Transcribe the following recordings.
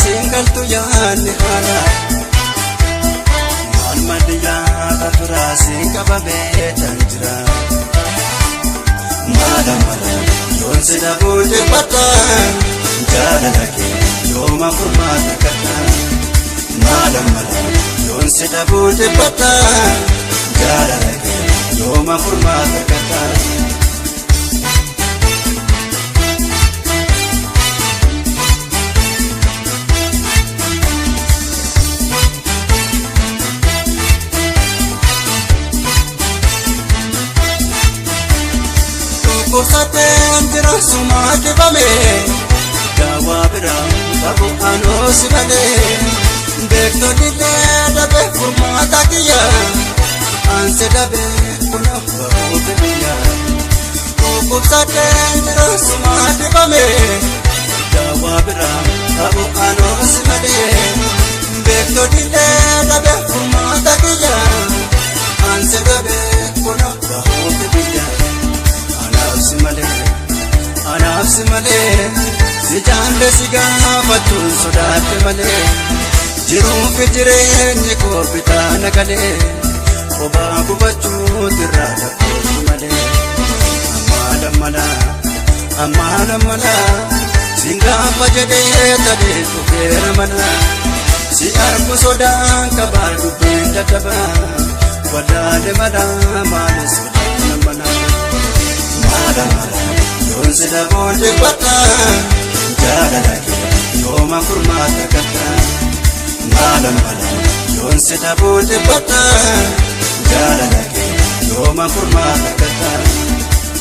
singaltu yaanni haala maal maddiyaa tafiraa sinqabamee tan jira maala mala yoon si dhabuu dhibbata jaalala kee yooma furmaata kadha maala mala yoon si dhabuu dhibbata jaalala kee yooma furmaata kadha Kosateen jira sumaati bamee daawaa biraa qabu anoosi malee beektonni illee dhabe furmaata kiyya anse dhabe kunaaf bahuufi biyya. Kosateen jira sumaati bamee daawaa biraa qabu anoosi malee beektonni illee dhabe furmaata kiyya anse dhabe kunaaf bahuufi biyya. Anaafsi malee si jaalle si gaafatuun sodaatte malee jiruufi jireenyi koo bitaa nagalee kophaa gubachuutu irraa dhaqqootu malee ammaala mala si gaafa jedhee talee dhufeera mana si argu sodaan qabaa dubbiin dadhabaa walaale mala maali sodaan mana. Maala yoon si dhabuu dhibbata jaalala kee yooma furmaata kadha maala yoon si dhabuu dhibbata jaalala kee yooma furmaata kadha.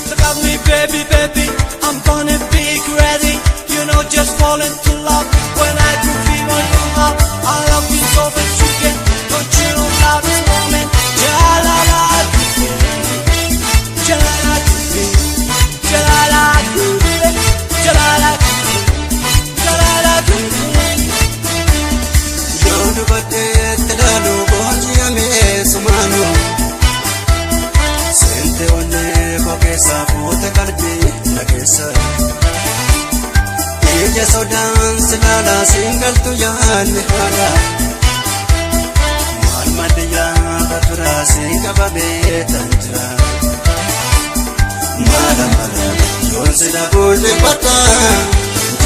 Look at me baby, baby, I'm gonna be crazy. You know just fall into love when I do feel on your heart. I love you so much you can don't you know love this moment. Jalala Jalala yoo dubateetti laaluu boojjiyamee sumaanu seente onnee koo keessaa fuute qalbii dhageessa ija sodaan si laalaa singaltu yaanni haala maal maddiyaa tafiraa sinqabamee tan jira maala yoon si dhabuu dhibbata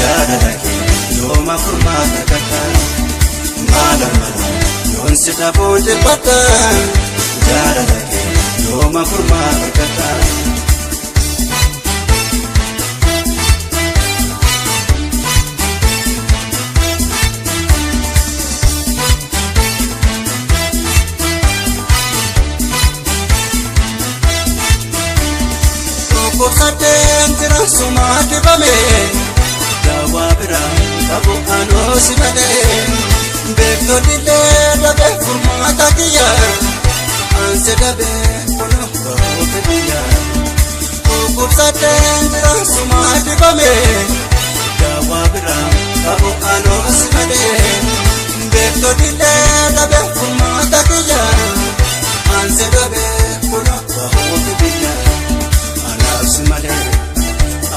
jaalala kee yooma furmaata kadha maala yoon si dhabuu dhibbata jaalala kee yooma furmaata kadha. Kosateen jira sumaati bamee daawaa biraa qabu anoosi malee beektonni illee dhabe furmaata kiyya anse dhabe kunuuf bahuufi biyya. Kosateen jira sumaati bamee daawaa biraa qabu anoosi malee beektonni illee dhabe furmaata kiyya anse dhabe kunuuf bahuufi biyya.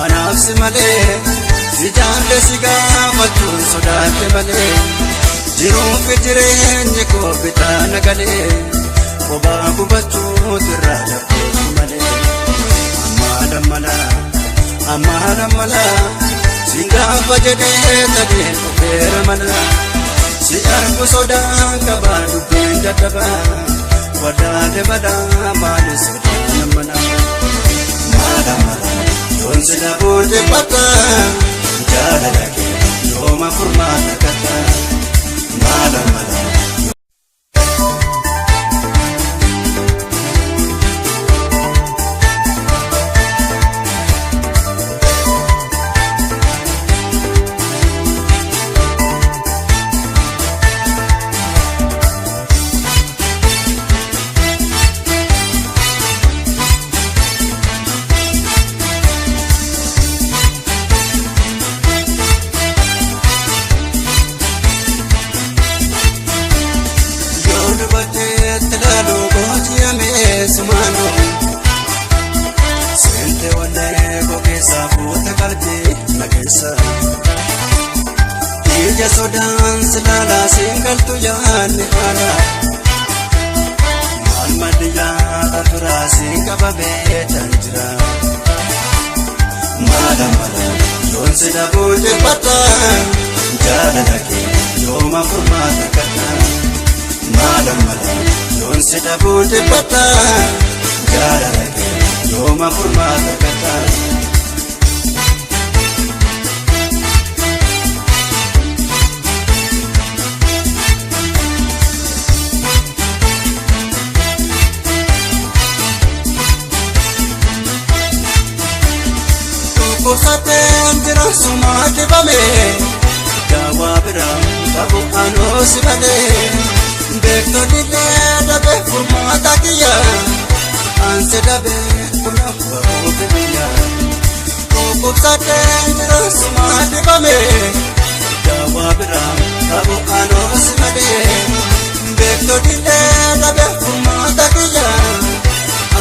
Anaafsi malee si jaalle si gaafachuun sodaatte malee jiruufi jireenyi koo bitaa nagalee kophaa gubachuutu irraa dhaqqootu malee ammaala mala si gaafa jedhee talee dhufeera mana si argu sodaan qabaa dubbiin dadhabaa walaale mala maali sodaan mana. Maala yoon si dhabuu dhibbata jaalala kee yooma furmaata kadha maala. singaltu yaanni haala maal maddiyaa turaa sinqabamee tan jira maala mala yoon si dhabuute bata jaalala kee yooma furmaata kadha maala mala yoon si dhabuute bata jaalala kee yooma furmaata kadha. Kusateen jira sumaa dibame daawaa biraa qabu anoo si malee beektonnillee dhabe furmaata kiyya ansi dhabe kunaaf bahuufi biyya. Kusateen jira sumaa dibame daawaa biraa qabu anoo si malee beektonnillee dhabe furmaata kiyya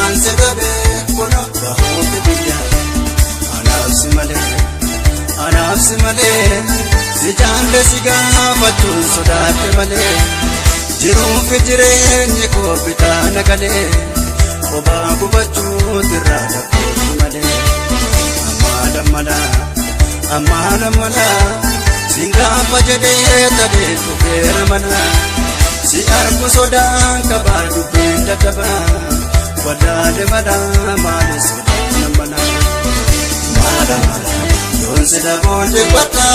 ansi dhabe kunaaf bahuufi biyya. Anaafsi malee si jaalle si gaafachuun sodaadhe malee jiruufi jireenyi koo bitaa nagalee kophaa gubachuutu irraa dhaqqootu malee ammaadha mala si gaafa jedhee talee dhufeera mana si argu sodaan kabaa dubbeen dadhabaa wadaade madaa maali sodaana mana. Maala mala yoon si dhabuute bata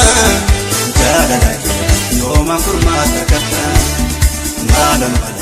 jaalala kee yooma furmaata kadha maala mala